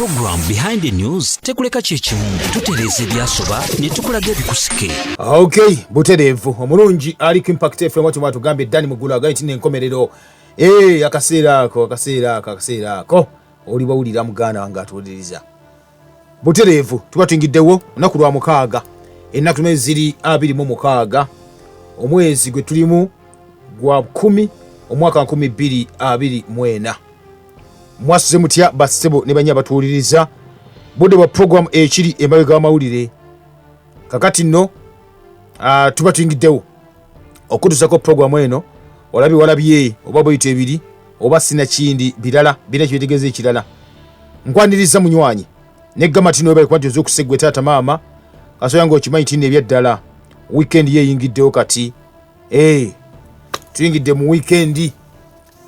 program behind the news tekuleka chechimu tutereze byasoba ne tukulaga bikusike. Okay, buterevu omulungi ali ku Impact FM watu batugambe Dani Mugula agayiti n'enkomerero. Akaseera ako oli bawulira muganda wange atuliriza. Buterevu tuba tuyingiddewo olunaku lwa mukaaga ennaku ziri 26 omwezi gwe tulimu gwa 10 omwaka 2024. Mwasuze mutya basebo ne banya batuuliriza budde bwa program ekiri emabega w'amawulire. Kakati nno tuba tuyingiddewo okudusako program eno walabye oba boyito ebiri oba sina kindi birala bina kibitegeeza ekirala. Nkwaniriza munywanyi negama tino bali kwanje zokusegwe tata mama kasoya ngo kimanyi tino ebyaddala weekend yeyingiddewo kati tuyingidde mu weekend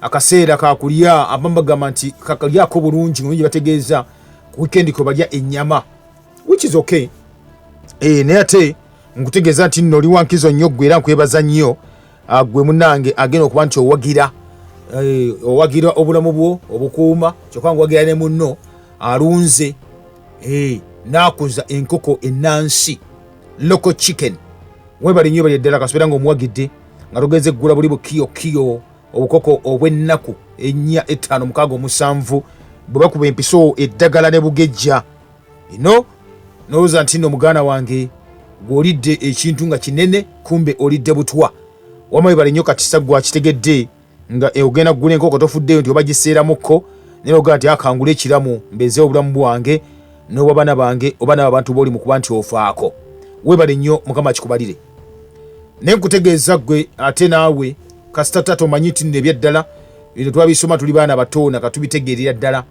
akaseera kakulya abambagama nti kakalyako bulungi ngonyi bategeeza ku weekend ko balya ennyama which is okay. Naye ate nkutegeeza nti nno oli wankizo nnyo gwe era nkwebaza nnyo gwe munange agenda okuba nti owagira obulamu bwo obukuuma kyokka ngwagira ne munno alunze nakuza enkoko ennansi local chicken webali nnyo bali eddala kasobeera ng'omuwagidde nga togeze eggula buli bukiyo obukoko obw'ennaku 4, 5, 6, 7 bwe bakuba empiso eddagala ne bugejja ino nowooza nti nno muganda wange gw'olidde ekintu nga kinene kumbe olidde butwa. Wamawe bali nnyo kati saggwa kitegedde nga ogenda kugula enkoko tofuddeyo nti oba giseeramukko naye ogaa nti akangula ekiramu mbezeewo obulamu bwange n'obw'abaana bange oba n'abantu booli mu kuba nti ofaako. Webale nnyo mukama kikubalire. Naye nkutegeeza ggwe ate naawe kasita tata omanyi nti nno ebyaddala bino twabisoma tuli baana batoona katubitegeerera ddala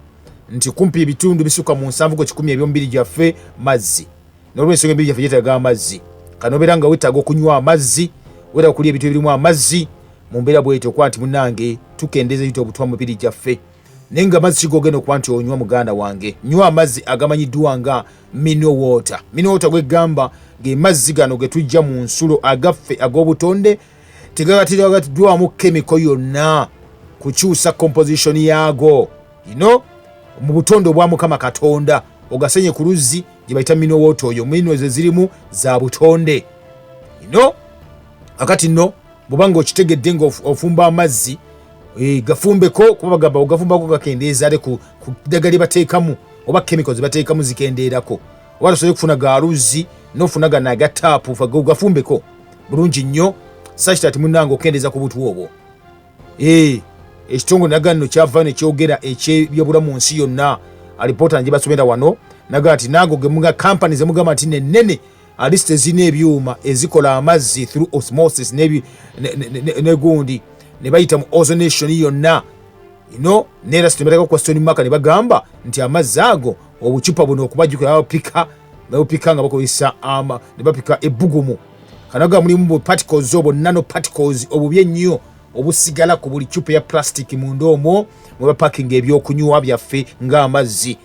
nti kumpi ebitundu bisuka mu 7 ku 10 ebyomubiri gyaffe mazzi. N'olw'ensonga emibiri gyaffe gyetaaga amazzi kanobeera nga weetaaga okunywa amazzi wera okulya ebintu ebirimu amazzi mu mbeera bwetyo okuba nti munnange tukendeeza ebintu obutwa mu mibiri gyaffe. Naye nga amazzi kigogenda okuba nti onywa muganda wange nywa amazzi agamanyiddwa nga mineral water. Mineral water gwegamba ge mazzi gano ge tujja mu nsulo agaffe ag'obutonde tegagatiddwamu kemiko yonna kukyusa composition yaago mu butonde obwa Mukama Katonda ogasenye ku luzzi gye bayita mineral water oyo minerals ezirimu za butonde akati nno bw'obanga okitegedde ng'ofumba amazzi gafumbeko kuba bagamba ogafumbako gakendeeza ale ku ddagala bateekamu oba chemicals bateekamu zikendeerako oba tosobola kufuna ga luzzi n'ofuna gano agataapu gafumbeko bulungi nnyo such that munnange okendeeza ku butu obwo. Ekitongole naga nno kyava ne kyogera eky'ebyobulamu nsi yonna alipoota gye basomera wano naga nti nago gemuga companies emugamba nti nennene alist ezina ebyuma ezikola amazzi through osmosis negundi ne bayita mu ozonation yonna neera sitemerako question mark ne bagamba nti amazzi ago obucupa buno okubajjukira bapika nga bakozesa ne bapika ebbugumu kanaga mulimu particles nano particles obubi ennyo obusigala ku buli cupa ya plastic munda omwo mwe bapakinga ebyokunywa byaffe ng'amazzi.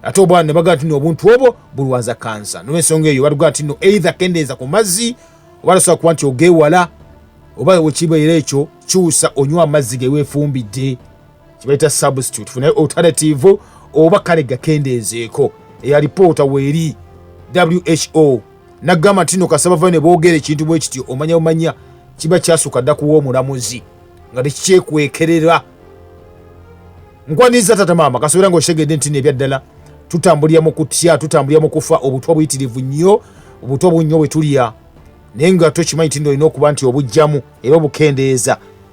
Ate obwana ne bagaa nti no obuntu obwo bulwaza kansa. N'ensonga eyo baluga nti no either kendeeza ku mazzi oba tosobola kuba nti ogeewala oba wekibeera ekyo kyusa onywa amazzi ge weefumbidde kibayita substitute funa alternative oba kale gakendeezeeko. Eyalipoota weeri WHO nagamba nti no kasaba vayo ne boogera ekintu bwe kityo omanya kiba kyasuka dda kuwa omulamuzi nga tekikyekwekerera. Nkwaniriza tata maama kasobeera ng'okitegedde nti nebyaddala tutambulira mu kutya tutambulira mu kufa obutwa buyitirivu nnyo obutwa bunnyo bwe tulya naye nga tokimanyi nti olina okuba nti obujjamu era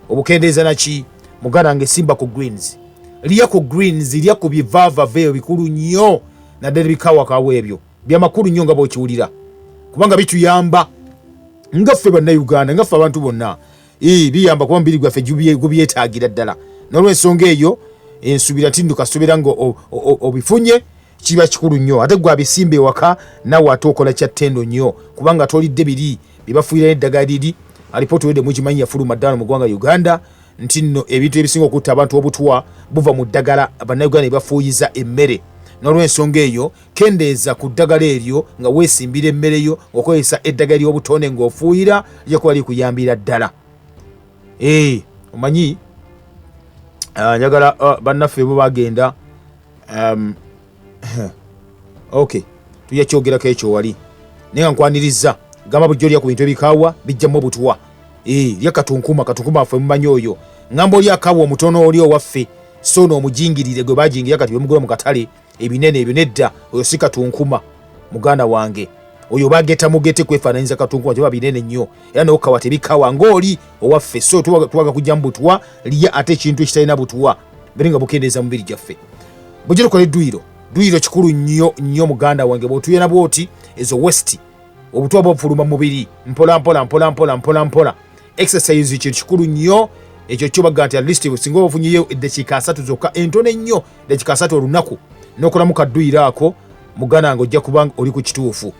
obukendeeza naki muganda nge simba ku greens lya ku bivaavaveeyo bikulu nnyo naddala bikawakawo ebyo byamakulu nnyo nga bw'okiwulira kubanga bituyamba ngaffe bannayuganda ngaffe abantu bonna biyamba kuba mubiri gwaffe gubyetaagira ddala. N'olw'ensonga eyo ensubira nti kasobeera nga obifunye kiba kikulu nnyo ate gwe abisimba ewaka nawe ate okola kyattendo nnyo kubanga tolidde biri byebafuira n'eddagala liri alipoota wedde mukimanyi yafuluma ddala mu ggwanga Uganda nti nno ebintu ebisinga okutta abantu obutwa buva mu ddagala bannayuganda ne bafuuyiza emmere. N'olw'ensonga eyo kendeeza ku ddagala eryo nga weesimbira emmere yo okozesa eddagala ly'obutonde ng'ofuuyira lijja kuba likuyambira ddala. Omanyi njagala bannaffe bo bagenda Okay, tujja kyogerako ekyo wali naye nga nkwaniriza gamba bulijjo lya ku bintu ebikaawa bijjamu obutuwa lya katunkuma waffe mumanyi oyo ngamba oli akaawa omutono oli owaffe so n'omujingirire gwe bajingira kati bemugula mu katale ebinene ebyo nedda oyo si katunkuma muganda wange oyo bageta mugete kwefaananyiza katunkuma kyeba binene nnyo era nokkawa tebikaawa ng'oli owaffe so twaga kujjamu butuwa lya ate ekintu ekitalina butuwa bere nga bukendeeza mubiri gyaffe bujja tukola edduyiro kikulu nnyo muganda wange bwotuyena bwoti ezo west obutuwa bwofuluma mubiri mpola exercise kintu kikulu nnyo ekyo kyobaga nti at least singa ofunyeyo eddakiika 3 zokka entono ennyo eddakiika 3 olunaku n'okolamu kadduyiro ako muganda wange ojja kubanga oli ku kituufu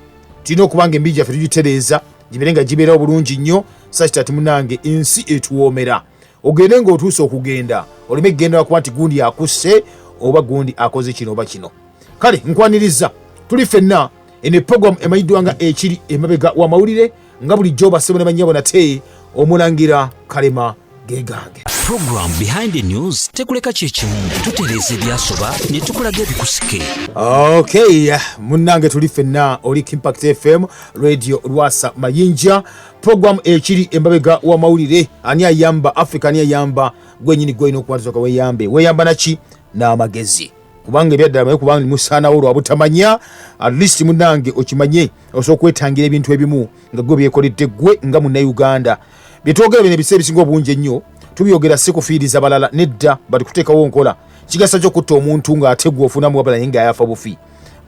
tulina okubanga emibiri gyaffe tugitereeza gibere nga gibeerawo bulungi nnyo sakitati munange ensi etuwoomera ogende ng'otuuse okugenda oleme kugenda kuba nti gundi akusse oba gundi akoze kino oba kino kale nkwaniriza tuli ffenna eno program emanyiddwa nga ekiri emabega w'amawulire nga bulijjo basebo ne bannyabo nate omulangira Kalema gegange. Program Behind the News tekuleka kyekimu tutereeza ebyasoba ne tukulaga ebikusike. Okay, munnange tuli ffenna oli Impact FM radio Lwasa Mayinja program ekiri emabega w'amawulire ani ayamba Africa ani ayamba gwenyini gwino okuwatuka weyamba naki n'amagezi kubanga ebyaddala kubanga musaana olwo abutamanya at least munnange okimanye osobola okwetangira ebintu ebimu nga gwe byekoledde gwe nga Munnayuganda byetwogera bino ebiseera ebisinga obungi ennyo tubyogera si kufiiriza balala nedda bali kuteekawo nkola kigasa kyokutta omuntu ng'ate gwe ofunamu wabala naye ng'ayafa bufi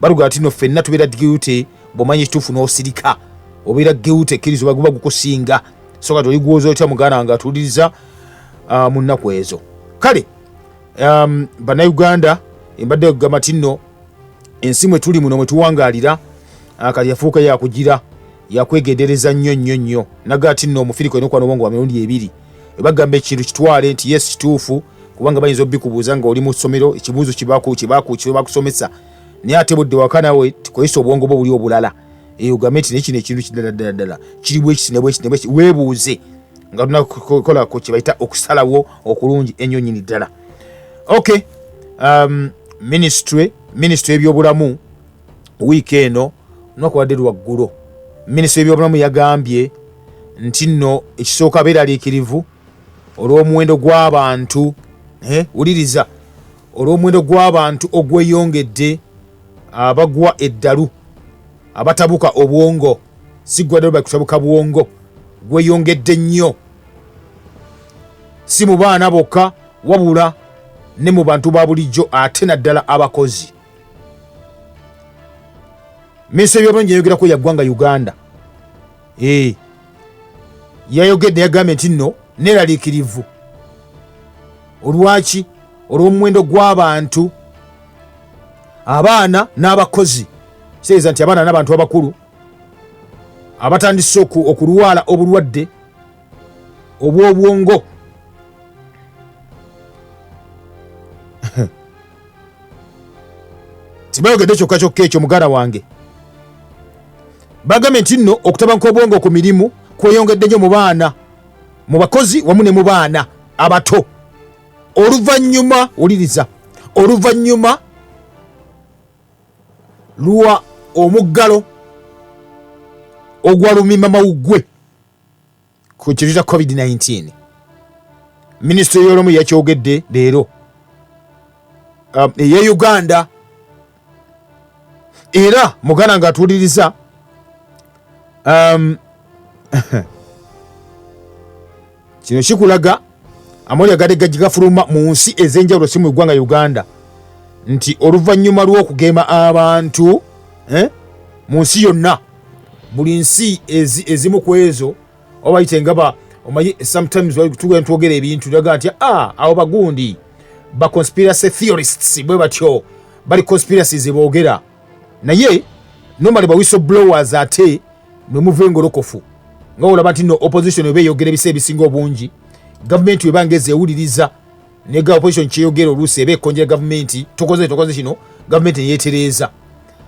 baluga ati no ffenna tubeera gute bw'omanyi ekituufu n'osirika obeera gute ekkirizo baguba gukusinga so kati oli gwoza otya muganda nga atuuliriza mu nnaku ezo kale Bannayuganda embadde okugamba ti nno ensi mwe tuli muno mwe tuwangaalira kati yafuuka yakugira yakwegendereza nnyo naga ti nno omufiriko eno kwano obwongo wa mirundi ebiri bagamba ekintu kitwale nti yes kituufu kubanga bayinza obikubuuza nga oli mu ssomero ekibuuzo kibakusomesa naye ate budde waka nawe tukozesa obwongo bwo buli obulala ogambe nti nekino ekintu kiddala kiri bwekiti nebwekiti weebuuze nga tunakolako kyebayita okusalawo okulungi ennyo nnyini ddala. Okay, ministry ebyobulamu wiiki eno nakuwadde lwaggulu ministry ebyobulamu yagambye nti nno ekisooka beeraliikirivu olw'omuwendo gw'abantu wuliriza olw'omuwendo gw'abantu ogweyongedde abagwa eddalu abatabuka obwongo si gwaddalu bakutabuka bwongo gweyongedde nnyo si mu baana bokka wabula ne mu bantu ba bulijjo ate naddala abakozi. Minisitule y'ebyobulamu yayogerako yaggwanga Uganda yayogedde yagambye nti nno neeraliikirivu olwaki olw'omuwendo gw'abantu abaana n'abakozi kitegeeza nti abaana n'abantu abakulu abatandise okulwala obulwadde obw'obwongo tibayogedde kyokka ekyo muganda wange bagambye nti nno okutabanka obwongo ku mirimu kweyongedde nnyo mu baana mu bakozi wamu ne mu baana abato oluvannyuma wuliriza oluvannyuma lwa omuggalo ogwalumima mawuggwe ku kintu kya COVID-19 minisitule y'ebyobulamu yakyogedde leero eya Uganda era muganda ng'atuuliriza kino kikulaga amawulire agadde gafuluma mu nsi ez'enjawulo si mu ggwanga Uganda nti oluvannyuma lw'okugema abantu mu nsi yonna buli nsi ezimu ku ezo oba bayite nga omanyi sometimes tugenda twogera ebintu laga nti awo bagundi ba conspiracy theorists bwe batyo bali conspiracies boogera naye normally ba whistleblowers ate mwe muva engolokofu nga olaba nti no opposition eba eyogera ebiseera ebisinga obungi gavumenti webanga ezewuliriza ne opposition kyeyogera oluusi eba ekonjera gavumenti tokoze kino gavumenti neyeetereeza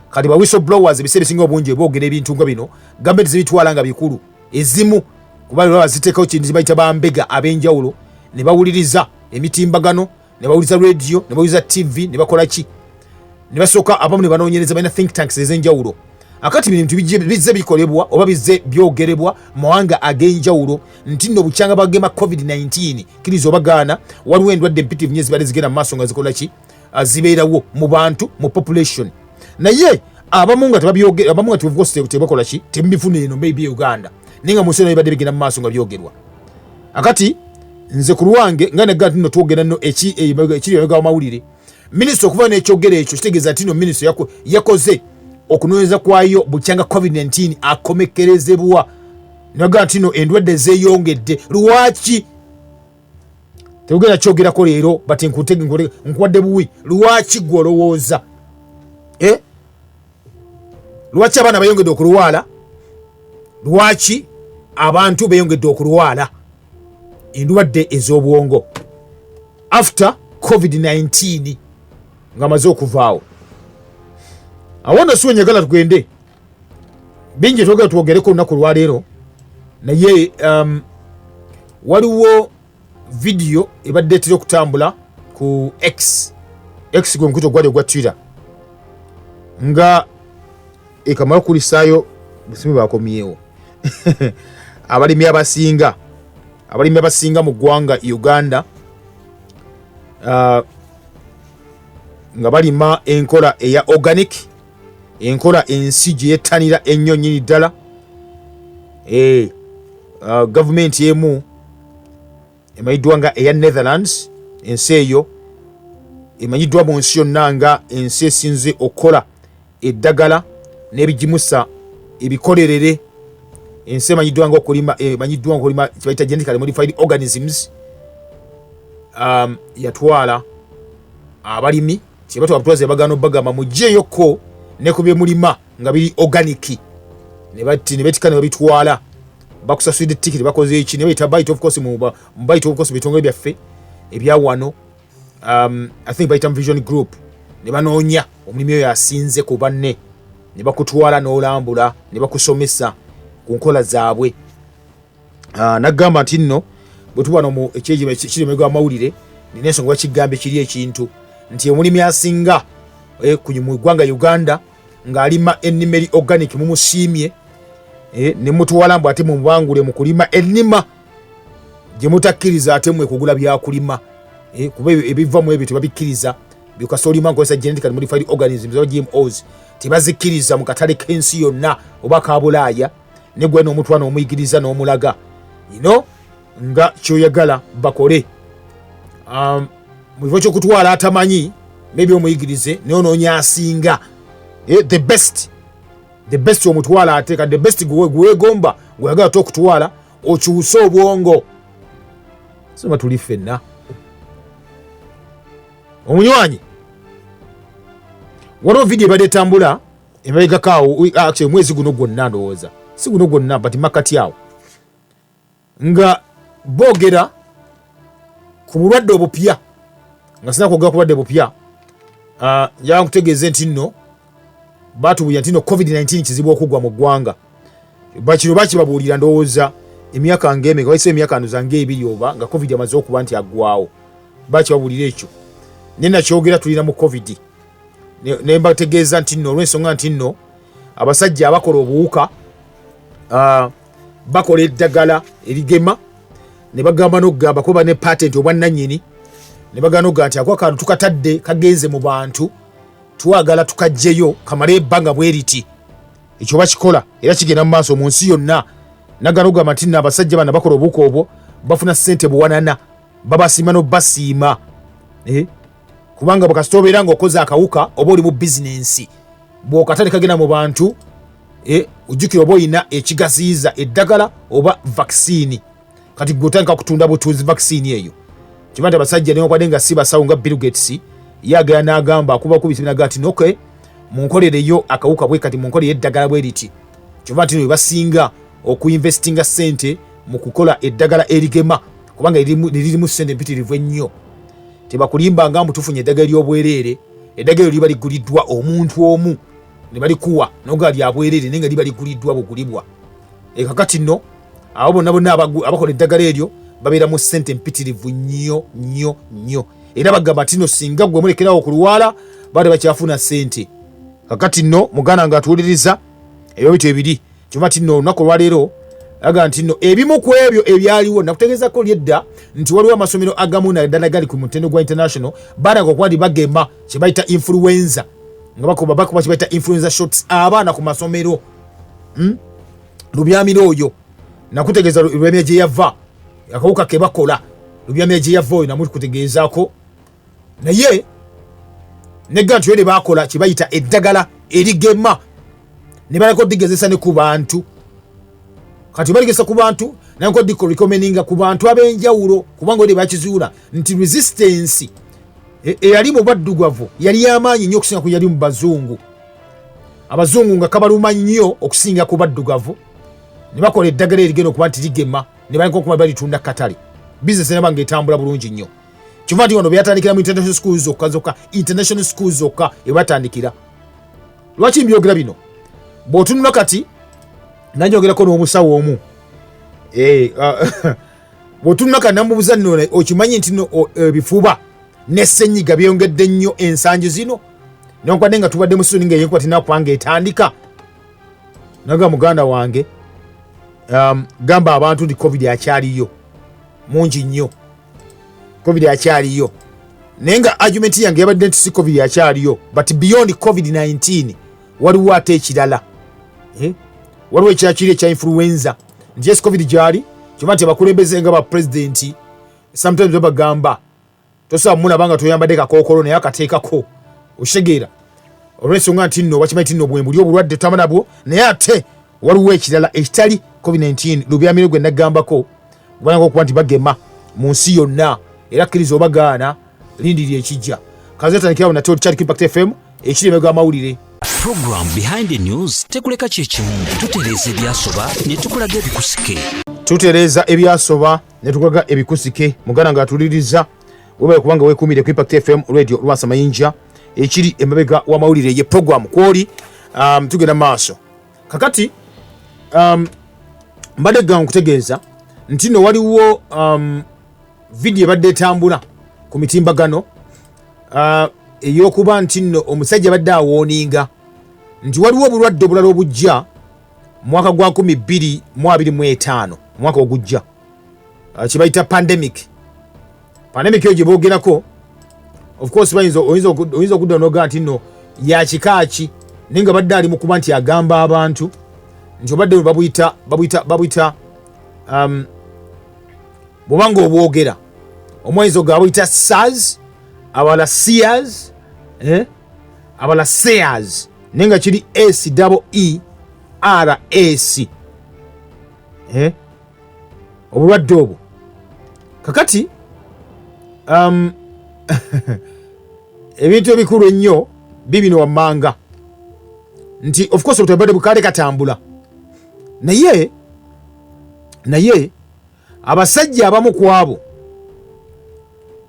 kati ba whistleblowers ebiseera ebisinga obungi eboogera ebintu nga bino gavumenti zibitwala nga bikulu ezimu kuba baba ziteekawo kintu zibayita bambega ab'enjawulo ne bawuliriza emitimbagano ne bawuliriza radio ne bawuliriza TV ne bakola ki ne basooka abamu ne banoonyereza balina think tanks ez'enjawulo akati bintu bizze bikolebwa oba bizze byogerebwa mawanga ag'enjawulo nti nno bukyanga bagema covid-19 kiriza obagaana waliwo endwadde empitirivu nnyo zibadde zigenda mu maaso nga zikola ki zibeerawo mu bantu mu population naye abamu nga tebakola ki tebifuna eno maybe Uganda naye nga mu nsi eno bibadde bigenda mu maaso nga byogerwa akati nze ku lwange nga negga nti nno twogera nno ekiri emabega w'amawulire minisita okuva n'ekyogero ekyo kitegeeza nti nno minisita yakoze okunoonyeza kwayo bukyanga covid-19 akomekerezebwa naga nti nno endwadde zeeyongedde lwaki tegenda kyogerako leero bati nkuwadde buwi lwaki gwe olowooza lwaki abaana bayongedde okulwala lwaki abantu beyongedde okulwala endwadde ez'obwongo after covid-19 nga maze okuvaawo awono siwe njagala tugende bingi twogera twogereko olunaku lwaleero naye waliwo vidiyo ebadde etera okutambula ku x gwe mukuto gwali ogwa Twitter nga ekamala okulisaayo busimu bakomyewo abalimi abasinga mu ggwanga Uganda nga balima enkola eya organic enkola ensi gye yettanira ennyo nnyini ddala gavumenti emu emanyiddwa nga eya Netherlands ensi eyo emanyiddwa mu nsi yonna nga ensi esinze okukola eddagala n'ebigimusa ebikolerere ensi emanyiddwa nga okulima kibayita genetically modified organisms yatwala abalimi kyebatwala bagano bagamba mugyeeyoko ne ku byemulima nga biri organic ne betika ne babitwala bakusasudde tikiti bakoze eki ne bayita bite of course bitongole byaffe ebyawano I think bayita Vision Group ne banoonya omulimi oyo asinze ku banne ne bakutwala n'olambula ne bakusomesa ku nkola zaabwe nagamba nti nno bwe tubano mu ekiri emabega w'amawulire nina ensonga bakigambe kiri ekintu nti omulimi asinga mu ggwanga Uganda ng'alima ennima eri organic mumusiimye ne mutuwala mbu ate mumubangule mu kulima ennima gye mutakkiriza ate mwe kugula byakulima kuba ebiva mu ebyo tebabikkiriza byokasa olima nkozesa genetically modified organisms oba GMOs tebazikkiriza mu katale k'ensi yonna oba ka Bulaaya ne gwe n'omutwa n'omuyigiriza n'omulaga nga kyoyagala bakole mu kifo ky'okutwala atamanyi maybe omuyigirize neonoonya asinga the best omutwala ate the best gweweegomba gweyagala te okutwala okyuse obwongo soma tuli ffenna omunywanyi waliwo vidiyo ebadde etambula emabegakaawo mwezi guno gwonna ndowooza si guno gwonna but makati awo nga boogera ku bulwadde obupya nga sina kwogera ku bulwadde bupya njala nkutegeeze nti nno batubuulira nti nno covid-19 kizibu okugwa mu ggwanga bakiro bakibabuulira ndowooza emyaka ng'emeka waise emyaka nozange ebiri oba nga covid amaze okuba nti aggwawo bakibabuulira ekyo ne nakyogera tulina mu covid ne mbategeeza nti nno olw'ensonga nti nno abasajja abakola obuwuka bakola eddagala erigema ne bagamba n'okugamba kuba ne patent obwannannyini ne bagamba n'okugamba nti ako akantu tukatadde kagenze mu bantu twagala tukajjeyo kamale ebbanga bwe riti ekyo bakikola era kigenda mu maaso mu nsi yonna nagala okugamba nti abasajja bana bakola obuwuka obwo bafuna ssente buwanana babasiima n'obasiima kubanga bwekasita obeera ng'okoze akawuka oba oli mu bizinensi bw'okatale kagenda mu bantu ojjukira oba oyina ekigaziyiza eddagala oba vaccine kati gweotandika kutunda butuuzi vaccine eyo kiba nti abasajja newankwadde nga si basawo nga Bill Gates yagala n'agamba akubakubisinaga nti noke munkolereyo akawuka bwe kati munkolere eddagala bwe riti kiba nti basinga okuinvestinga ssente mu kukola eddagala erigema kubanga lirimu ssente mpitirivu ennyo tebakulimba nga mutufunye eddagala ly'obwereere eddagala liba liguliddwa omuntu omu ne balikuwa noga lyabwereere naye nga liba liguliddwa bugulibwa kakati nno abo bonna abakola eddagala eryo babeera mu ssente mpitirivu nnyo era bagamba nti no singa gwe mulekerawo okulwala bade bakyafuna sente. Kakati nno muganda nga atuuliriza ebyo bitu ebiri kyova ti nno olunaku olwaleero aga nti nno ebimu ku ebyo ebyaliwo nakutegeezako lyedda nti waliwo amasomero agamu naddala gali ku mutendo gwa international baraga okuba nti bagema kye bayita influenza nga bakuba kye bayita influenza shots abaana ku masomero lubyamiro oyo nakutegeeza lubyamiro gye yava akawuka ke bakola lubyamiro gye yava oyo namukutegeezaako naye negga nti ne bakola kye bayita eddagala erigema ne balako digezesa ne ku bantu kati baligesa ku bantu nanko diko recommendinga ku bantu abenjawulo kubanga oli bakizuula nti resistance eyali mu baddugavu yali y'amaanyi nnyo okusinga ku yali mu bazungu. Abazungu nga kabaluma nnyo okusinga ku baddugavu ne bakola eddagala erigenda okuba nti ligema ne balinga okuba balitunda katale bizinesi neba ng'etambula bulungi nnyo. Kiva nti wano byatandikira mu international schools zokka international schools zokka ebatandikira. Lwaki mbyogera bino? Bw'otunula kati nanjogerako n'omusawo omu bw'otunula kati namubuuza nno okimanyi nti no ebifuba n'essenyiga byongedde nnyo ensangi zino nenkwadde nga tubadde mu soni ng'eyenkwati nakubanga etandika naga muganda wange gamba abantu nti covid akyaliyo mungi nnyo covid akyaliyo naye nga argument yange yabadde nti si covid akyaliyo but beyond covid-19 waliwo ate ekirala waliwo ekirala kiri ekya influenza nti yes covid gyali kyova nti abakulembeze nga bapresidenti sometimes babagamba tosobola munabanga toyambadde kakookolo naye akateekako okitegeera olw'ensonga nti nno bakimanyi ti nno bwe buli obulwadde tutamanabwo naye ate waliwo ekirala ekitali covid-19 lubyamiro gwe nagambako gwananga okuba nti bagema mu nsi yonna era kkiriza obagaana lindirira ekijja kaze tandikirawo nate olikyali Impact FM ekiri emego amawulire. Program Behind the News tekuleka kyekimu tutereeza ebyasoba ne tukulaga ebikusike. Tutereeza ebyasoba ne tukulaga ebikusike muganda nga atuliriza webaye kubanga weekuumire ku Impact FM radio Lwasa Mayinja ekiri emabega w'amawulire ye program kwoli tugenda maaso. Kakati mbadde ganga kutegeeza nti no waliwo video ebadde etambula ku mitimbagano ey'okuba nti nno omusajja badde awooninga nti waliwo obulwadde obulala obujja mwaka gwa 2025 mwaka ogujja kibayita pandemic eyo gye boogerako of course oyinza okudda noga nti nno yakikaaki naye nga badde ali mu kuba nti agamba abantu nti obadde babuyita bwobanga obwogera omwezi ga buyita SARS abala Seers abala Seers naye nga kiri SEERS obulwadde obwo kakati ebintu ebikulu ennyo bibino wammanga nti of course obutabadde bukale katambula naye abasajja abamu ku abo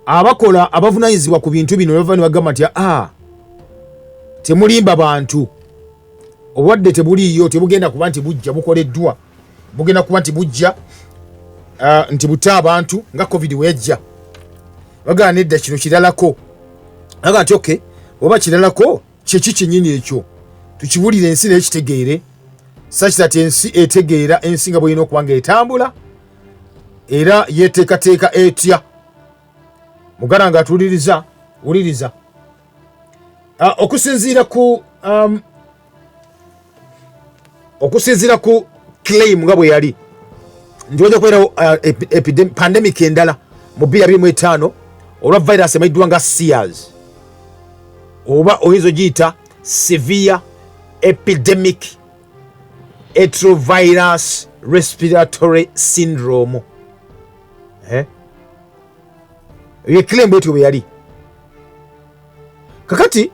abakola abavunanyizibwa ku bintu bino bava ne bagamba nti temulimba bantu obwadde tebuliiyo tebugenda kuba nti bujja bukoleddwa bugenda kuba nti bujja nti buta abantu nga covid wejja bagamba nedda kino kiralako aga nti okay oba kiralako kyeki kyennyini ekyo tukiwulire ensi naye kitegeere sakitati ensi etegeera ensi nga bweyina okuba nga etambula era yeteekateeka etya muganda nga atuliriza wuliriza okusinziira ku claim nga bwe yali nti wajja kubeerawo pandemic endala mu 2025 olwa virus emayiddwa nga Seers oba oyinza ogiyita severe epidemic atrovirus respiratory syndrome ye claim bwetyo bwe yali kakati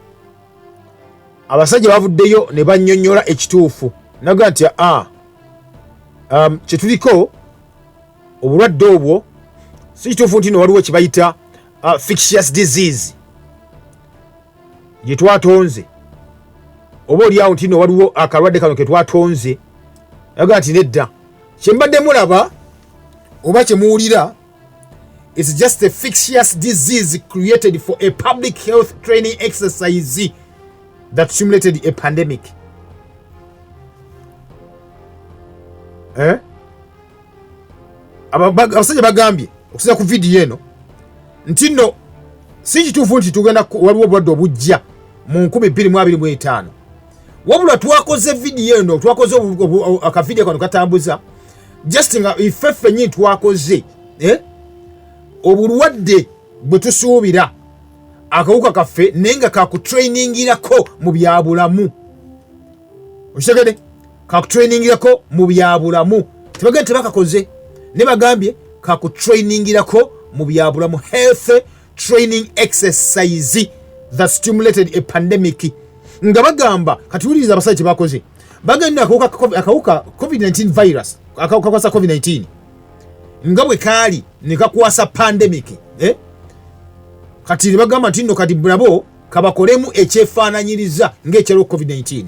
abasajja bavuddeyo ne bannyonnyola ekituufu naga nti kyetuliko obulwadde obwo si kituufu nti no waliwo kibayita fictitious disease gye twatonze oba oliawo nti no waliwo akalwadde kano ke twatonze naga nti nedda kye mbadde mulaba oba kye muwulira It's just a fictitious disease created for a public health training exercise that simulated a pandemic. Abasajja bagambye okusiza ku video eno nti nno si kituufu nti tugenda waliwo obulwadde obujja mu 2025 wabula twakoze video eno twakoze akavidiyo kano katambuza just nga ifeffe nyi twakoze obulwadde bwe tusuubira akawuka kaffe naye nga kakutrainingirako mu byabulamu okitegedde kakutrainingirako mu byabulamu tebagende tebakakoze ne bagambye kakutrainingirako mu byabulamu health training exercise that stimulated a pandemic nga bagamba katuwuliriza abasajja kye bakoze bagenda akawuka covid-19 virus akakwasa covid-19 nga bwe kaali ne kakwasa pandemic kati ne bagamba nti nno kati nabo kabakolemu ekyefaananyiriza ng'ekyaliwo covid-19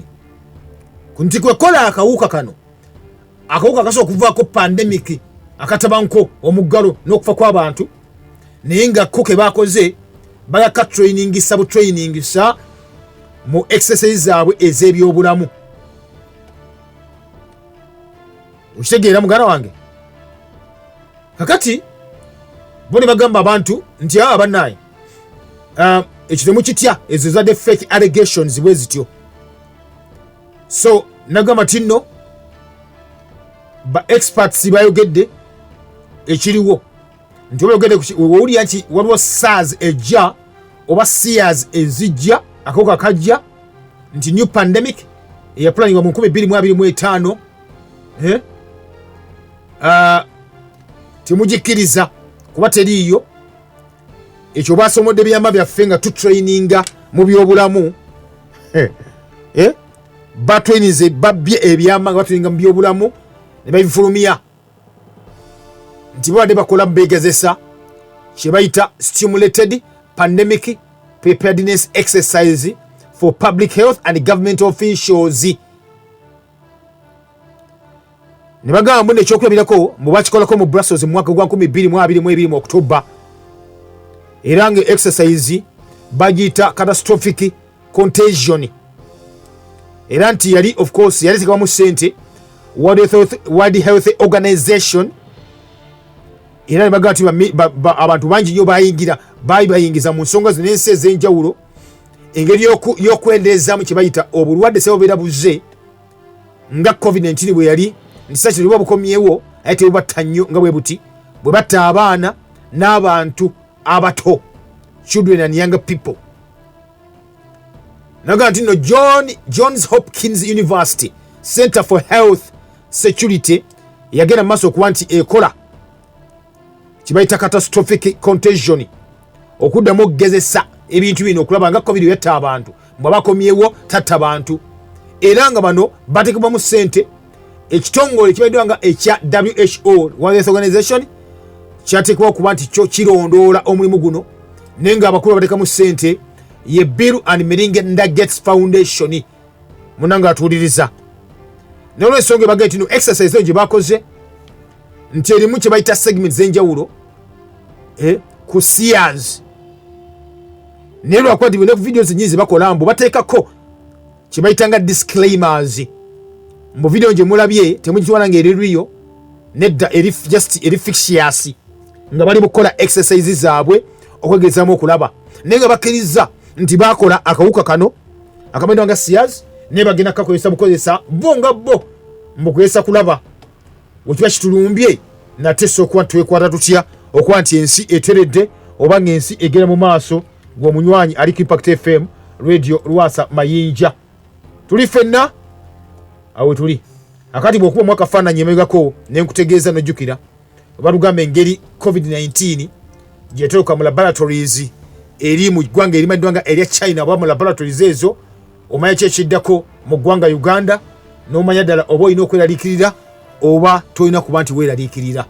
nti kwekola akawuka kano akawuka kasobola okuvaako pandemic akatabanko omuggalo n'okufa kw'abantu naye nga ko ke bakoze bagaka trainingisa butrainingisa mu exercise zaabwe ez'ebyobulamu okitegeera muganda wange kakati bo ne bagamba abantu nti abannaye ekitemu kitya ezo zadde fake allegations bwe zityo so nagamba ti nno ba experts bayogedde ekiriwo nti bayogedde owulira nti waliwo SARS ejja oba Seers ezijja akawuka kajja nti new pandemic eyaplaningwa mu 2025 temugikkiriza kuba teriiyo ekyo basomodde byama byaffe nga tutraininga mu byobulamu batraininze babbye ebyama nga batraininga mu byobulamu ne babifulumya nti babadde bakola mubegezesa kye bayita stimulated pandemic preparedness exercise for public health and government officials. Ne bagamba mbone ekyokulabirako mu bakikolako mu Brussels mu mwaka gwa 2022 mu October. Era nga exercise bagiyita catastrophic contagion. Era nti yali of course yali tekamu sente World Health Organization. Era bagati abantu bangi nnyo bayingiza mu nsonga zinensi ez'enjawulo engeri y'okwendeezaamu kye bayita obulwadde sebubeera buze nga covid-19 bwe yali ntisaki tebuba bukomyewo aye tebubatta nnyo nga bwe buti bwe batta abaana n'abantu abato children and younger people. Naga nti no Johns Hopkins University Center for Health Security yagenda maaso okuba nti ekola kibayita catastrophic contagion okuddamu okugezesa ebintu bino okulaba nga covid yatta abantu mbwe bakomyewo tatta abantu era nga bano bateekebwamu ssente ekitongole kibaddwa nga ekya WHO World Health Organization kyateekebwa okuba nti kyo kirondoola omulimu guno naye nga abakulu bateekamu ssente ye Bill and Melinda Gates Foundation munanga atuuliriza n'olw'ensonga ebagee nti no exercise eyo gye bakoze nti erimu kye bayita segments z'enjawulo ku Seers naye lwakuba nti bwene ku videos nyingi ze bakola mbu bateekako kye bayita nga disclaimers mu video gye mulabye temugitwala nga eririyo nedda eri fictitious nga bali bukola exercises zaabwe okwegezamu okulaba naye nga bakkiriza nti bakola akawuka kano akamanyidwa nga Seers naye bagenda kakozesa bukozesa bo nga bo mbukozesa kulaba wekiba kitulumbye nate sokuba twekwata tutya okuba nti ensi eteredde oba ng'ensi egera mu maaso ng'omunywanyi ali ku Impact FM radio Lwasa Mayinja tuli ffenna awe tuli akati bw'okuba mwaka faananyi emegako nenkutegeeza nojjukira oba lugamba engeri covid-19 gyeteruka mu laboratories eri mu ggwanga erimanyiddwa nga erya China oba mu laboratories ezo omanya kyekiddako mu ggwanga Uganda n'omanya ddala oba olina okweraliikirira oba tolina kuba nti weeraliikirira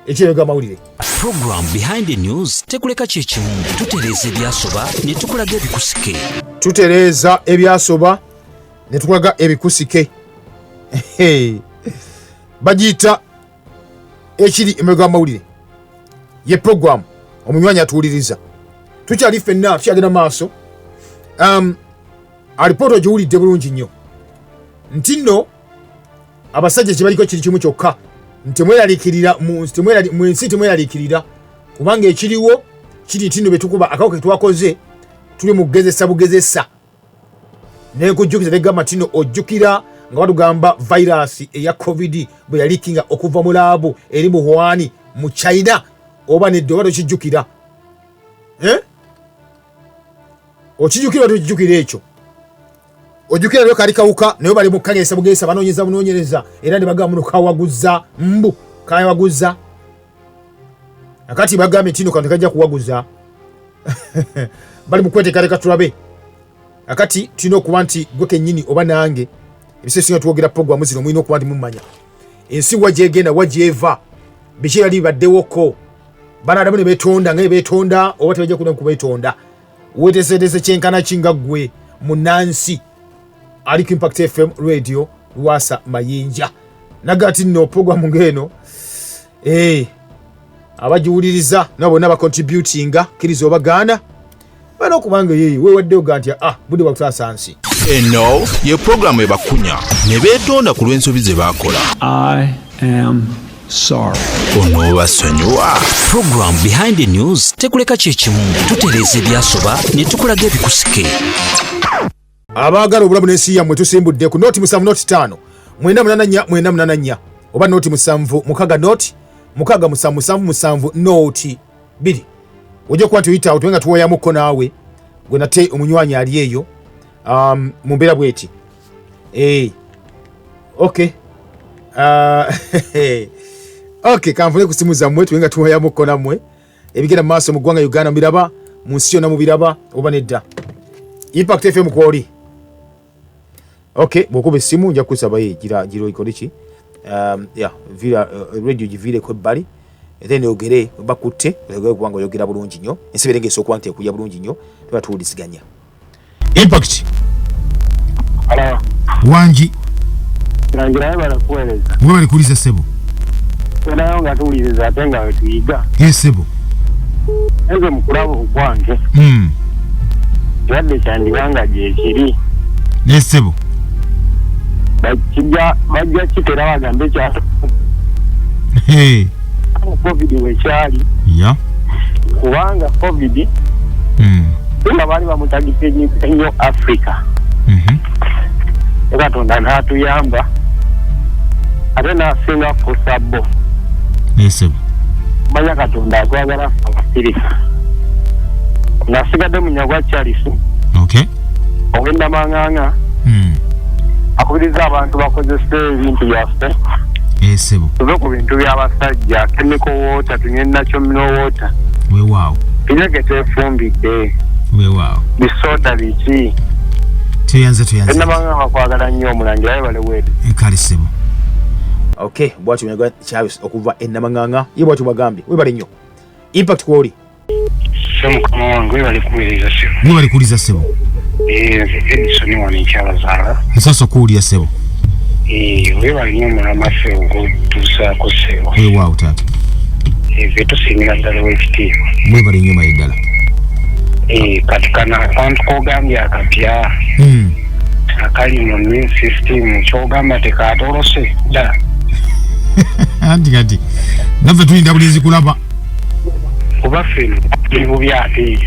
ekirega amawulire. Program Behind the News tekuleka kyekimu tutereeza ebyasoba ne tukulaga ebikusike. Tutereeza ebyasoba ne tukulaga ebikusike. Bagiyita ekiri emega amawulire. ye program omunywanyi atuwuliriza tukyali ffenna tukyagenda maaso alipoota ogiwulidde bulungi nnyo nti nno abasajja kye baliko kiri kimu kyokka ntemweraliikirira mu nsi temweraliikirira kubanga ekiriwo kiri nti nno bye tukuba akawuka ketwakoze tuli mu kugezesa bugezesa naye nkujjukiza negamba nti nno ojjukira nga batugamba virasi eya covid bwe yaliikinga okuva mu laabu eri mu Wuhan mu China oba nedde oba tokijjukira okijjukira tokijjukira ekyo ojjukira lwe kali kawuka naye bali mu kagesa bugesa banoonyeza era ne bagamba muno kawaguza mbu kawaguza akati bagambye nti nno kantu kajja kuwaguza bali mu kweteekaleka tulabe akati tulina okuba nti gwe kennyini oba nange ebiseera singa twogera programu zino mulina okuba nti mumanya ensi wagyegenda wagyeva biki yali bibaddewoko banaadamu ne beetonda nga beetonda oba tebajja kuna kubeetonda weeteeseteese kyenkana kinga ggwe munnansi aliko Impact FM radio Lwasa Mayinja nagati nno programu ng'eno abagiwuliriza nabo bonna bacontributinga kkiriza obagaana bana okubanga yeeyi weewaddeyo ga nti budde bakutaasa nsi eno ye programu ebakunya ne beetonda ku lw'ensobi ze baakola. I am sorry. Ono basonyiwa. Program Behind the News tekuleka kyekimu tutereeza ebyasoba ne tukulaga ebikusike. Abaagala obulamu n'ensi yammwe tusimbudde ku nooti 7 nooti 5 984 oba nooti 7 mukaga nooti 677 nooti 2 ojja kuba nti oyitawo tuwenga tuwoyamukko naawe gwe nate omunywanyi ali eyo mu mbeera bweti okay okay kanvule ku simu zammwe tuwenga tuwoyamukko nammwe ebigenda mu maaso mu ggwanga Uganda mubiraba mu nsi yonna mubiraba oba nedda Impact FM kwoli okay bwokuba essimu nja kusaba gira ikole ki vira radio givire ko bali ethene ogere bakutte ogere kubanga oyogera bulungi nnyo ensi berengesa okuba nti ekujja bulungi nnyo tuba tuwulisiganya Impact ala wangi nangira bala kuweleza mwe bali kuliza sebo nayo nga tuwuliriza ate nga wetuyiga sebo nze mukulabu okwange wadde kyandibanga gyekiri sebo bajja kitera bagambe kyasa covid wekyali kubanga covid nga bali bamutagise nnyo Africa Katonda n'atuyamba ate n'asinga kusabo manya Katonda akwagala abasirika nasigadde munyagwa Charles ogenda manganga akubiriza abantu bakozesa ebintu byaffe tuve ku bintu by'abasajja chemical water tunywe natural water weewaawo pinege twefumbidde weewaawo bisoda biki tuyanze ennamanga bakwagala nnyo omulangira aye bale weede ekalisemu okay bwatyo munyagwa Charles okuva ennamanganga ye bwatyo bagambye webale nnyo Impact kwoli mukama wange webali kuliza sebo Edison wano ekyabazala nsasa okuwulira sebo webali nnyo mulama ffe okutuusaako sebo weewaawo taata tusingira ddala w'ekitiibwa webali nnyo mayi ddala kati kana akantu kogambye akapya akali mu immune system kyogamba tekatolose dda anti kati naffe tulinda bulinzi kulaba kuba ffe bubi ate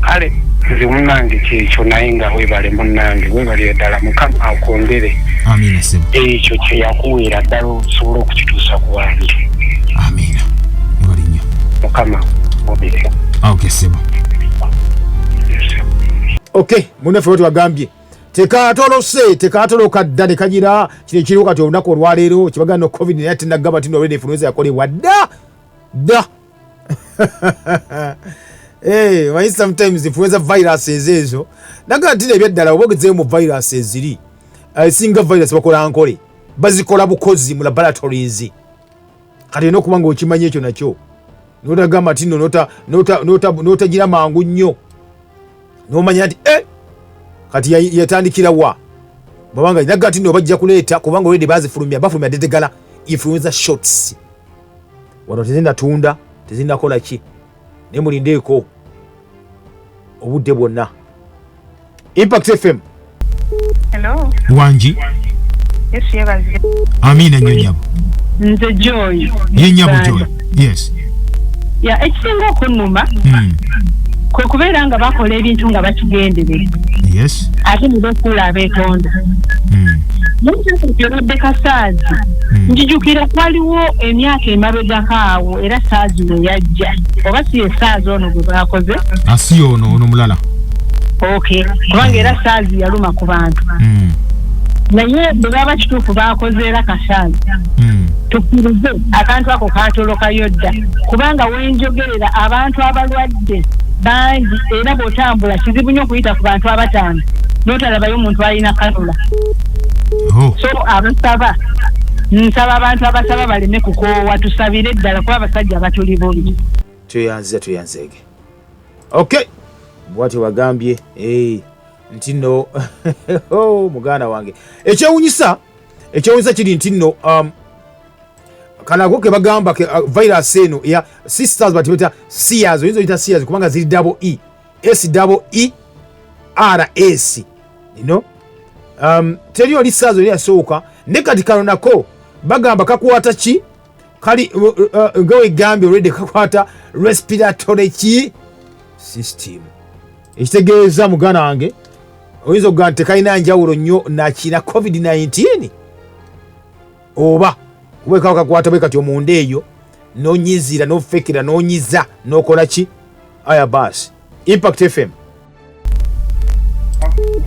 kale nze munnange kyekyo naye nga webale munnange webale ddala mukama akwongere amina sebo ekyo kyeyakuweera ddala osobola okukituusa ku bantu amina webali nnyo mukama mubire okay sebo okay munaffe bwe tubagambye tekatoloka dda nekagira kino ekiriwo kati olunaku olwaleero kibagana no covid naye tenagamba ti nolwede influenza yakolebwa dda manyi sometimes influenza virus ezo naga nti ebyaddala oba ogezeeyo mu virus eziri singa virus bakola nkole bazikola bukozi mu laboratories kati olina okuba nga okimanyi ekyo nakyo notagamba ti no notagira mangu nnyo nomanya nti kati yatandikira wa babanga naga nti no bajja kuleeta kubanga olwede bazifulumya bafulumya dedegala influenza shots wano tezinatunda tezinakola ki naye mulindeeko obudde bwonna. Impact FM. Hello. Wanji. Yes, yebaze. Amina nyonyabo. Nze Joy. Yenyabo Joy. Yes. Ya ekisinga okunuma. Kwe kubeera nga bakola ebintu nga bakigenderera. Yes. Ate ne bafuula abeetonda. Muntu yobadde kasaazi. Njijukira kwaliwo emyaka emabegako awo era saazi we yajja. Oba si esaazi ono gwe baakoze? Asi ono mulala. Okay. Kubanga era saazi yaluma ku bantu. Naye bwe baba kituufu baakoze era kasaazi. Tukirize akantu ako kaatoloka yodda. Kubanga wenjogerera abantu abalwadde bangi era bw'otambula kizibu nnyo okuyita ku bantu abataano n'otalabayo omuntu alina kanula. So nsaba abantu abasaba baleme kukoowa tusabire ddala kuba abasajja batuli bubi. Tuyanzege. Okay. Bwati wagambye nti nno muganda wange ekyewunyisa kiri nti nno kanago ke bagamba ke virus eno ya sisters batibeta Seers oyinza oyita Seers kubanga ziri double E SEERS teri oli Seers oli yasooka ne kati kano nako bagamba kakwata ki kali ngawe gambye already kakwata respiratory ki system. Ekitegeeza mugana wange oyinza okugamba nti tekalina njawulo nnyo nakina COVID-19 oba kubeka kakwata bwe kati omunda eyo nonyizira nofekera nonyiza nokola ki aya basi. Impact FM.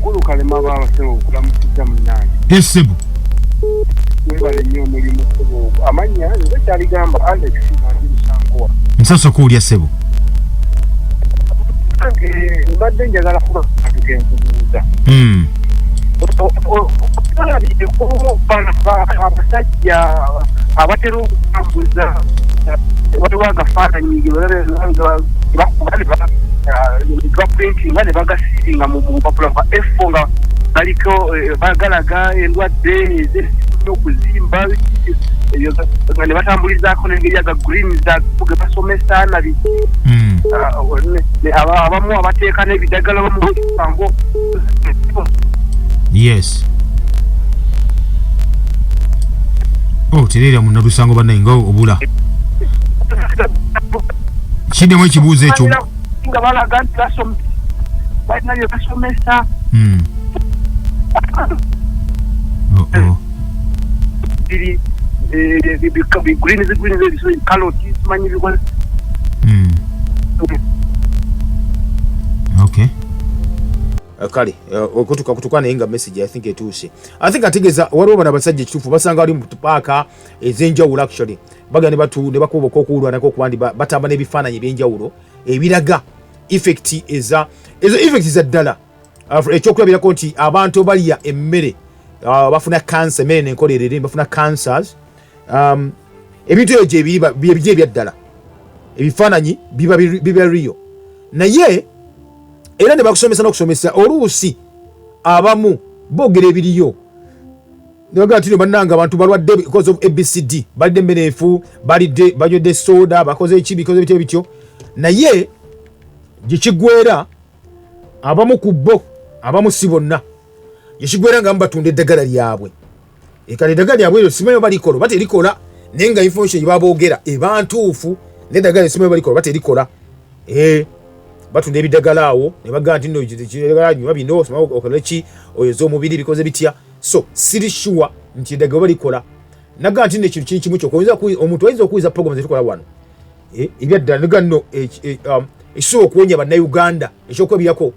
Kulu kalema baba sebo kulamusijja munange. Yes sebo. Webale nnyo mulimu sebo. Amanya nze kyaligamba Alex Musangowa. Nsaso kulya sebo. Mbadde njagala kuba atugenzuuza. Abasajja abatera okutambuza waliwo agafaananyi baprintinga ne bagasiiringa mu bupapula bwa F4 nga baliko bagalaga endwadde ez'okuzimba nga ne batambulizaako n'engeri aga green ge basomesa nabi abamu abateeka n'ebidagala bamusango. Yes. Terera mu nalusango bannaye nga obula kiddemu ekibuuzo ekyo nga balaga nti balina bye basomesa. Okay. Kale okutuka naye nga message I think etuuse. I think ategeza waliwo bana basajja ekituufu basanga wali mu paaka ez'enjawulo actually baga ne bakuba okuwulwa nako kubandi batamba n'ebifaananyi eby'enjawulo ebiraga effect ezo effect za ddala ekyokulabirako nti abantu balya emmere bafuna cancer emmere nenkolerere bafuna cancers ebintu ebyo bye ebya ddala ebifaananyi biba real naye era ne bakusomesa n'okusomesa oluusi abamu boogera ebiriyo nebagaa tino bannanga abantu balwadde because of ABCD balidde emmereefu banywedde soda bakoze eki bikoze bityo bityo naye gyekigwera abamu ku bo abamu si bonna gyekigwera nga mubatunda eddagala lyabwe kale eddagala lyabwe eryo simanyi balikola oba terikola naye nga information gyebaboogera eba ntuufu n'eddagala simanyi balikola oba terikola batunda ebidagala awo ne bagaa nti nno ekidagala nywa bino okola ki oyoza omubiri bikoze bitya so siri sure nti eddagala balikola nagaa nti nno ekintu kiri kimu omuntu ayinza okuyiza program zetukola wano ebyaddala nega nno ekisobola okuwonya bannayuganda ekyokwebirako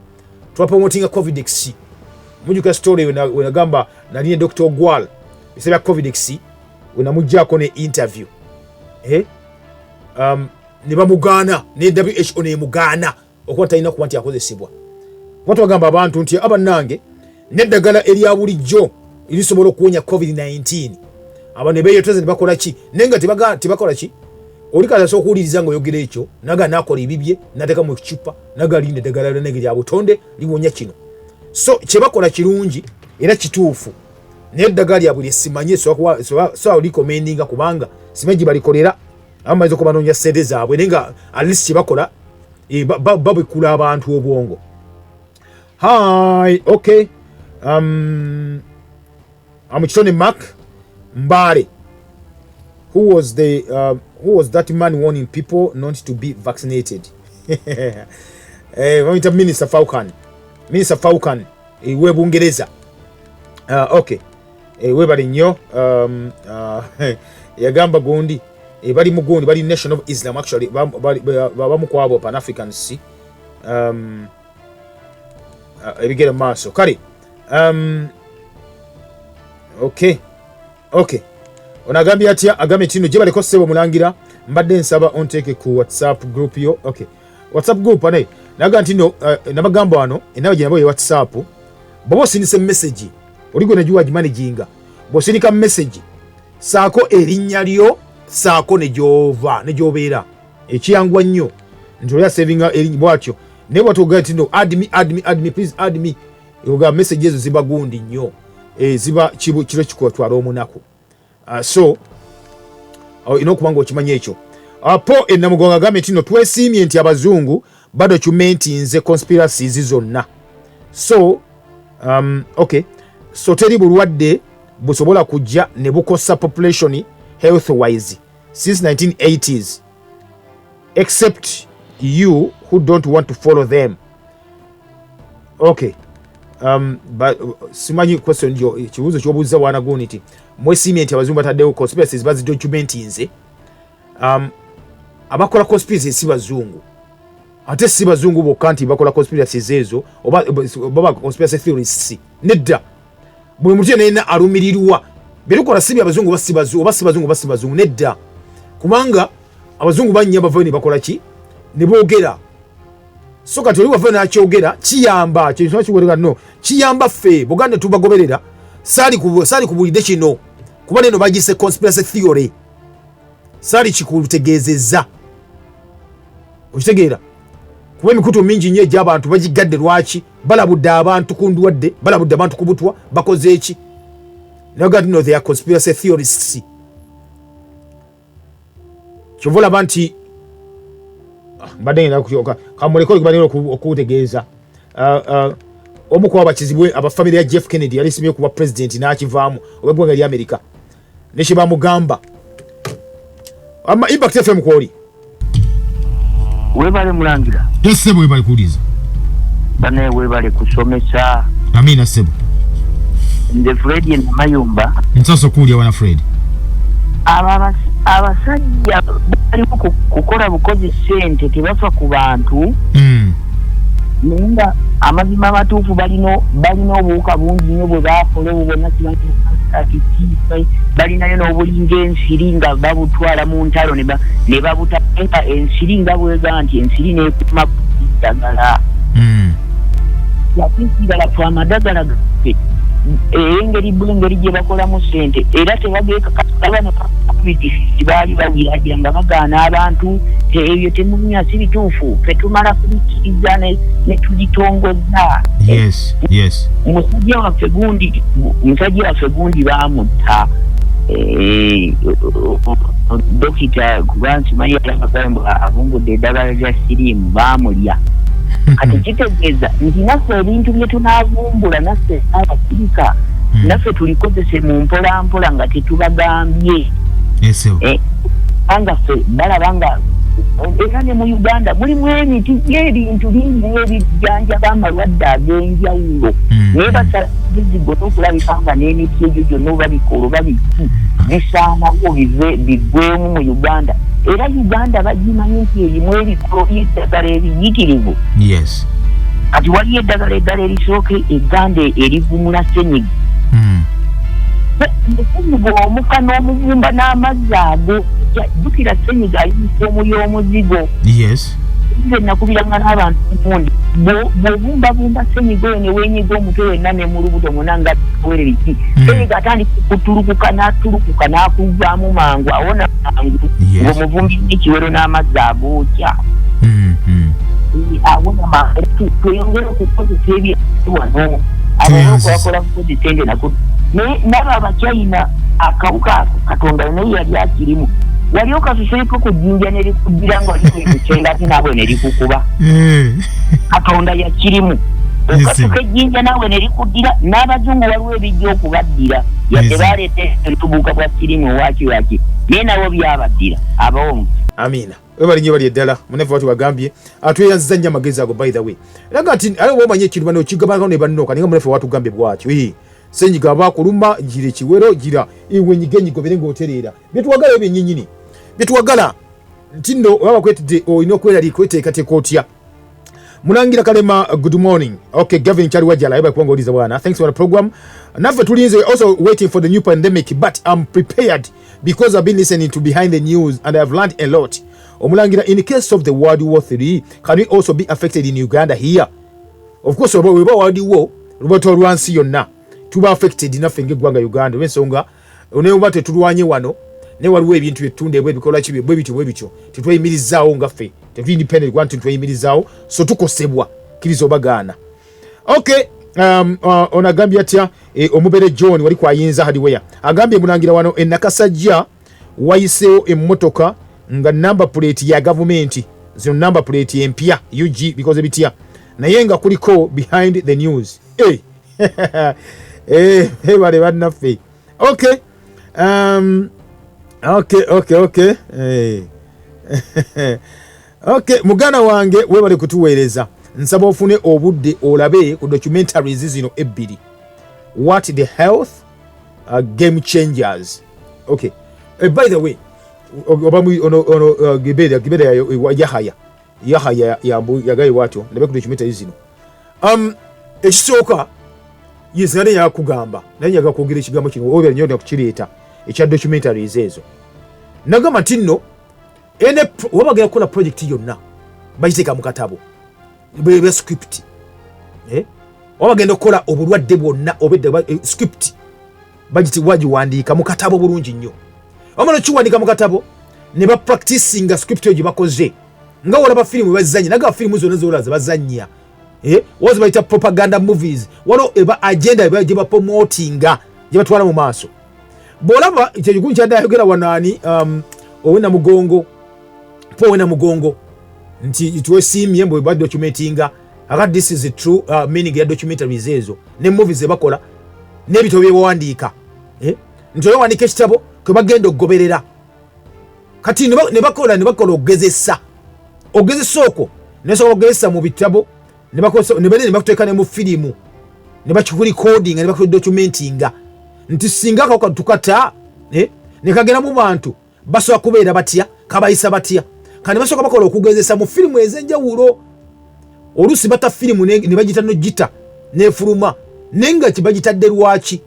twapromotinga Covidex mujjuka story wenagamba naline Dr. Ogwal bisebya Covidex wenamugjaako ne interview ne bamugaana ne WHO nemugaana okuba talina kuba nti akozesebwa kuba tubagamba abantu nti abannange n'eddagala erya bulijjo erisobola okuwonya COVID-19 aba ne beeyoteza ne bakola ki naye nga tebakola ki oli kaza okuwuliriza ng'oyogera ekyo naga naakola ebibye nateeka mu kicupa naga linda eddagala lyonna lya butonde liwonya kino so kye bakola kirungi era kituufu naye eddagala lyabwe lye simanyi so likomendinga kubanga simanyi gye balikolera amaze ko banonya sede zaabwe nenga at least bakola babikula abantu obwongo. Hi, okay. Amuchitone Mark Mbare. Who was that man warning people not to be vaccinated? Minister Falcon. We Bungereza. Okay. We bali nnyo yagamba gundi bali mugundi bali Nation of Islam actually bamukwabo Pan Africans ebigere maaso kale okay onagambye atya agambe tino je baliko sebo mulangira mbadde nsaba onteke ku WhatsApp group yo. Okay, WhatsApp group ane naga ntino nabagamba wano enawe je nabo ye WhatsApp bobo sinise message oligo najuwa managing bosinika message saako erinnya lyo saako ne jovera ekiyangwa nnyo ntoya saving erinnya bwatyo ne bwatoga ntino add me please add me yoga messages ziba gundi nnyo ziba kiro kikotwala omunako. So inokubanga okimanya ekyo po enamugonga game tino twesimye nti abazungu badocumentinze conspiracies zonna. So okay, so teri bulwadde busobola kujja ne bukosa population health wise since 1980s except you who don't want to follow them. Okay, but simanyi question yo kibuzo kyobuuza wana guniti mwesimye nti abazungu bataddewo conspiracies bazi documentinze abakola conspiracies si bazungu ate si bazungu bokka nti bakola conspiracies ezo oba conspiracy theorists nedda bwe mutye nena alumirirwa birikola sibi abazungu basi bazungu nedda kubanga abazungu banya bavani bakola ki ne boogera so kati oli wavana akyogera kiyamba kintu kiwereka no kiyamba ffe Buganda tubagoberera sali kubulide kino kuba neno bagise conspiracy theory sali kikutegeezeza okitegeera kuba emikutu mingi nnyo egy'abantu bagigadde lwaki balabudde abantu kundwadde balabudde abantu kubutwa bakoze eki nagati no they are conspiracy theorists kyovola banti mbadde ngenda kuyoka kamuleko kibalero okutegeeza omukuba bakizibwe abafamily ya Jeff Kennedy alisimye kuba president n'akivaamu obwegwanga lya America neshi bamugamba ama Impact FM kwoli webale mulangira yesebo webale kuliza bane webale kusomesa amina sebo nde Fred na Mayumba nsaso kulya wana Fred abasajja bali kukola bukozi sente tebafa ku bantu nenga amazima amatuufu balina obuwuka bungi nnyo bwe baakola obubona kibatiisa balinayo n'obulinga ensiri nga babutwala mu ntalo ne babutapeka ensiri nga bwega nti ensiri neekuma kuddagala yakisigala ku amadagala gaffe engeri gye bakolamu sente era tebageekakasabana activities baali bagiragira nga bagaana abantu ebyo temunya si bituufu ffe tumala kubikkiriza ne tugitongoza. Yes. Musajja waffe gundi baamutta dokita kubansi manya yakagambo avumbudde eddagala lya siriimu baamulya kati kitegeeza nti naffe ebintu bye tunaavumbula naffe abafirika naffe tulikozese mu mpolampola nga tetubagambye anga ffe balaba nga era ne mu Uganda mulimu emiti by'ebintu bingi ebijjanjaba amalwadde ag'enjawulo naye basalabizigo n'okulabika nga n'emiti egyo gyonna oba bikolo babiki bisaanawo biggwemu mu Uganda era Uganda bagimanyi nti erimu ebikolo by'eddagala ebiyitirivu kati waliyo eddagala eddala erisooka egganda erivumula ssenyiga ssenyiga omuka n'omuvumba n'amazzi ago jjukira ssenyiga ayisa omuli omuzigo nze nakubiranga n'abantu mundi bw'ovumbavumba ssenyiga oyo ne weenyiga omutwe wenna ne mu lubuto mwonna nga wereriki ssenyiga atandika kutulukuka n'akuvaamu mangu awona mangu ng'omuvumbi n'ekiwero n'amazzi agookya awona mangu tweyongera okukozesa ebintu wano abanaokulakola kukozesa ende nabo abachina akawuka katonda naye yali akirimu wali okasuseeko ku jjinja ne likuddira nga oli kwekucenga ate naawe ne likukuba katonda yakirimu okasuka ejjinja naawe ne likuddira n'abazungu waliwo ebijja okubaddira yadde baleeta entubuuka bwa kirimu owakiraki naye nabo byabaddira abawongo. Amina. Webalinye bali eddala munefu watu wagambye atweyanziza nnyo amagezi ago by the way. Era nti aliwo omanye ekintu bano kigabako ne bannoka ninga munefu watu gambye bwatyo. Senyiga abakuluma gira ekiwero gira iwenyigenyigo bere ng'otereera. Byetuwagala ebyenyinyini. Byetuwagala nti nno waba kwetidde olina okweraliika weteekateeka otya. Mulangira Kalema, good morning. Okay, Gavin Chaliwajala, eba kuwanga oliza bwana. Thanks for the program. Naffe tulinze also waiting for the new pandemic, but I'm prepared because I've been listening to behind the news and I've learned a lot. Omulangira, in the case of the World War III, can we also be affected in Uganda here? Of course, we World War, rubato rwansi yonna. Tuba affected enough ngegwanga Uganda. Wensonga, oneuma tetulwanye wano. Ne waliwo ebintu etunde bwebikola kibi bwebityo tetweyimirizaawo ngaffe tetuli independent gwanti tweyimirizaawo so tukosebwa kiriza obagaana. Okay, onagambye atya omubere John wali kwayinza hadiweya agambye mulangira wano Agasajja wayiseewo emmotoka nga number plate ya government zino number plate empya UG because ebitya naye nga kuliko behind the news bale bannaffe. Okay, Okay. Hey. Okay, mugana wange webale kutuweereza. Nsaba ofune obudde olabe ku documentaries zino ebbiri. What the health game changers. Okay. By the way, obamu ono gibeda Yahaya yagaye watyo ndabe ku documentaries zino. Ekisooka yizane yakugamba. Naye yaga kwogera ekigambo kino obera nnyo okukireeta. Ekya documentaries ezo nagamba nti nno ene wabagera kukola project yonna bagiteeka mu katabo bwe script wabagenda okukola obulwadde bwonna obedde script wagiwandiika mu katabo bulungi nnyo wamala kiwandiika mu katabo ne bapracticinga script eyo gye bakoze nga walaba firimu bazannya naga firimu zonna zolaza bazannya wazi bayita propaganda movies waliwo eba agenda gye bapromotinga gye batwala mu maaso. Bolaba ekigulu kya dayogera wanani owena mugongo nti tuwesimye mbo ba documentinga aga this is the true meaning ya documentaries ezo ne movies ebakola ne bito byewandiika nti wandika ekitabo kwe bagenda okugoberera kati ne bakola ogezesa okwo nesobola okugezesa mu bitabo ne bakuteeka ne mu firimu ne bakikurecording ne bakudocumentinga nti singa kako tukata ne kagera mu bantu basobola kubeera batya kabayisa batya kandi basobola bakola okugezesa mu firimu ez'enjawulo olusi bata firimu ne bagita no gita nefuluma nenga kibagitadde lwaki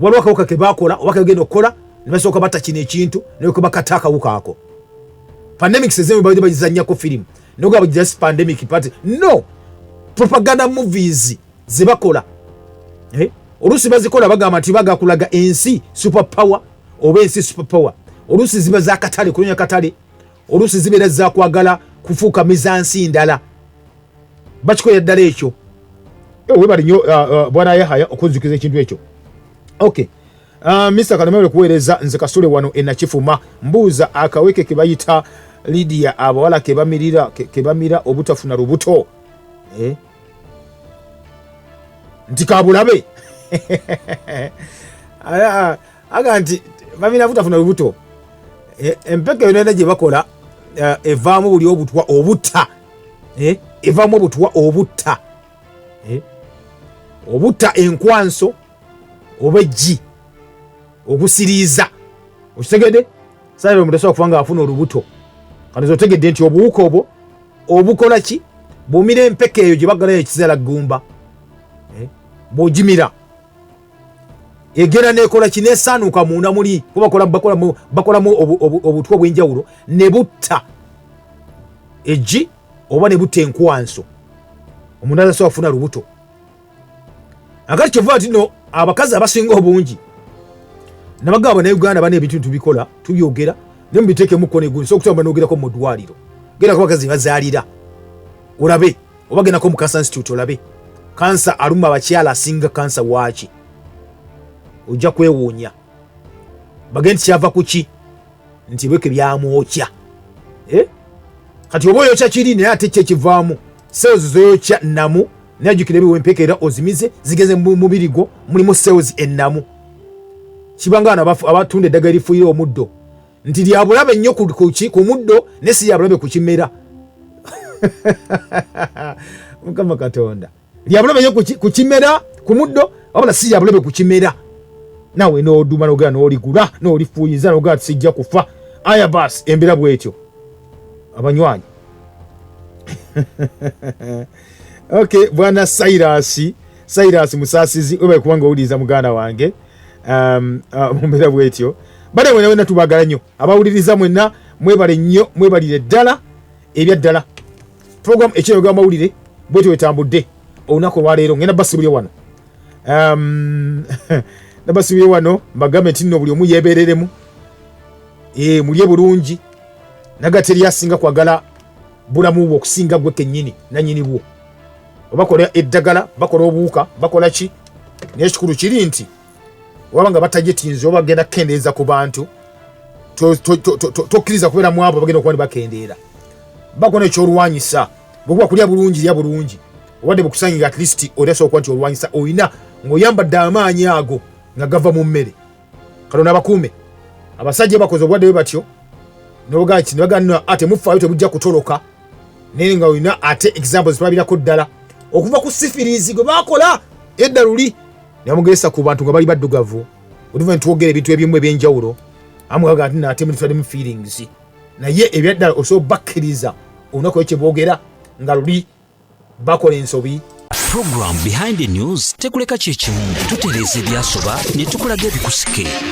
waliwo akawuka ke bakola oba kagenda okukola ne basooka bata kino ekintu ne ko bakata akawuka ako pandemic sezemu bagizannyako firimu noga just pandemic party no propaganda movies zibakola olusi bazikola bagamba nti bagakulaga ensi super power oba ensi super power olusi ziba za katale kunya katale olusi zibeera za kwagala kufuuka mizansi ndala bakikola ddala ekyo webali nnyo bwana Yahaya okunzikiza ekintu ekyo. Okay, Mr. Kalemere kuweereza nze Kasule wano enakifuma mbuuza akaweke ke bayita Lydia abawala ke bamira obutafuna lubuto nti kabulabe aga nti bamira butafuna lubuto empeke yonna gye bakola evaamu buli obutwa obutta evaamu obutwa obutta obutta enkwanso obejji obusiriiza okitegedde sabe mutasobola kufa nga afuna olubuto kandi otegedde nti obuwuka obwo obukola ki bumira empeke eyo gye bagalayo ekizala ggumba bw'ogimira egera nekola kinesaanuuka munda muli bakolamu obutwa obw'enjawulo ne butta eggi oba ne butta enkwanso omuntu asobola kufuna lubuto. Akati kyova tino abakazi abasinga obungi nabagamba na Uganda bane ebintu tubikola tubyogera ne mbiteeke muko ne gunso so kutamba nogerako mu ddwaliro gera ko bakazi bazaalira olabe obagenda ko mu Cancer Institute olabe kansa alumba abakyala asinga kansa waaki ojja kwewuunya bagenda kyava kuki nti bweke byamwokya kati oba oyokya kiri naye ate kyekivaamu cells zoyokya namu naye ajjukira ebiwempeka era ozimize zigeze mu mubiri gwo mulimu cells ennamu kibanga abatunda eddagala erifuuyira omuddo nti lyabulabe nnyo ku muddo naye si lyabulabe ku kimera mukama katonda lyabulabe nnyo ku kimera ku muddo wabula si lyabulabe ku kimera nawe n'oduma n'ogenda n'oligula n'olifuuyiza n'ogenda tisijja kufa aya bas embeera bwetyo abanywanyi okay bwana Seers musaasizi oba kubanga owuliriza muganda wange mumbeera bwetyo bale wena tubagala nnyo abawuliriza mwenna mwebale nnyo mwebalire ddala ebyaddala program ekyeyoga amawulire bwetyo wetambudde olunaku olwaleero ngenda basibulye wano nabasibye wano mbagambe nti nno buli omu yeebereremu mulye bulungi nagateri asinga kwagala bulamu bwo okusinga gwe kennyini nannyini bwo obakola eddagala bakola obuwuka bakola ki naye ekikulu kiri nti waba nga batajetinze oba bagenda kukendeeza ku bantu tokkiriza kubeera mu abo bagenda okuba ne bakendeera bakola ekyolwanyisa bwekuba kulya bulungi lya bulungi obadde bukusanyiga at least olyasobola okuba nti olwanyisa olina ng'oyambadde amaanyi ago nga gava mu mmere kalona abakuume abasajja bakoze obwadde bwe batyo nebagana ate mufaayo tebujja kutoloka naye nga olina ate examples tulabirako ddala okuva ku sifirizi gwe bakola edda luli nebamugeresa ku bantu nga bali baddugavu oluva nitwogera ebintu ebimu ebyenjawulo amugaga ati nate mulifademu feelings naye ebyaddala osobola bakkiriza olunaku ekyo boogera nga luli bakola ensobi. Program Behind the News tekuleka kyekimu tutereeza ebyasoba ne tukulaga ebikusike.